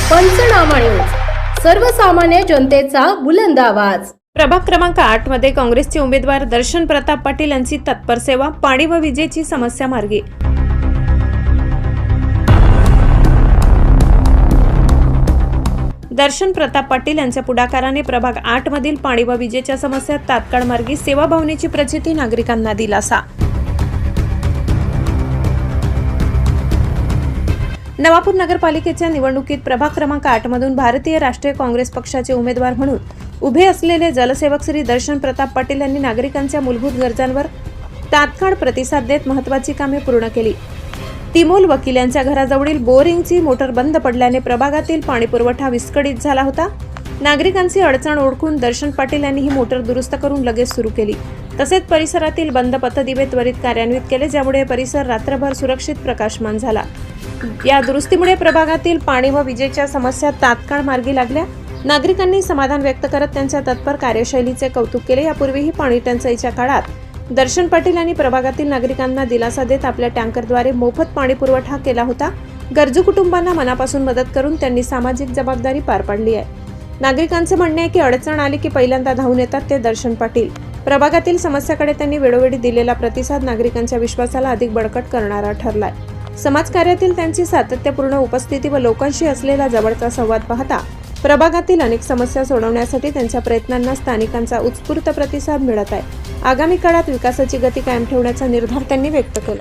पंचनामा न्यूज, सर्वसामान्य जनतेचा बुलंद आवाज। प्रभाग क्रमांक 8 मध्ये काँग्रेसचे उमेदवार दर्शन प्रताप पाटील यांची तत्पर सेवा, पाणी व विजेची समस्या मार्गी। दर्शन प्रताप पाटील यांच्या पुढाकाराने प्रभाग 8 मधील पाणी व विजेच्या समस्या तात्काळ मार्गी सेवाभावनेची प्रचिती, नागरिकांना दिलासा। नवापूर नगरपालिकेच्या निवडणुकीत प्रभाग क्रमांक 8 मधून भारतीय राष्ट्रीय काँग्रेस पक्षाचे उमेदवार म्हणून उभे असलेले जलसेवक श्री दर्शन प्रताप पाटील यांनी नागरिकांच्या मूलभूत गरजांवर तात्काळ प्रतिसाद देत महत्त्वाची कामे पूर्ण केली। तिमोल वकील यांच्या घराजवळील बोरिंगची मोटर बंद पडल्याने प्रभागातील पाणीपुरवठा विस्कळीत झाला होता। नागरिकांची अडचण ओळखून दर्शन पाटील यांनी ही मोटर दुरुस्त करून लगेच सुरू केली। तसेच परिसरातील बंद पथदिवे त्वरित कार्यान्वित केले, ज्यामुळे परिसर रात्रभर सुरक्षित प्रकाशमान झाला। या दुरुस्तीमुळे प्रभागातील पाणी व विजेच्या समस्या तात्काळ मार्गी लागल्या। नागरिकांनी समाधान व्यक्त करत त्यांच्या तत्पर कार्यशैलीचे कौतुक केले। यापूर्वीही पाणी टंचाईच्या काळात दर्शन पाटील यांनी प्रभागातील नागरिकांना दिलासा देत आपल्या टँकरद्वारे मोफत पाणी पुरवठा केला होता। गरजू कुटुंबांना मनापासून मदत करून त्यांनी सामाजिक जबाबदारी पार पाडली आहे। नागरिकांचे म्हणणे आहे की अडचण आली की पहिल्यांदा धावून येतात ते दर्शन पाटील। प्रभागातील समस्याकडे त्यांनी वेळोवेळी दिलेला प्रतिसाद नागरिकांच्या विश्वासाला अधिक बळकट करणारा ठरलाय। समाजकार्यातील त्यांची सातत्यपूर्ण उपस्थिती व लोकांशी असलेला जवळचा संवाद पाहता प्रभागातील अनेक समस्या सोडवण्यासाठी त्यांच्या प्रयत्नांना स्थानिकांचा उत्स्फूर्त प्रतिसाद मिळत आहे। आगामी काळात विकासाची गती कायम ठेवण्याचा निर्धार त्यांनी व्यक्त केला।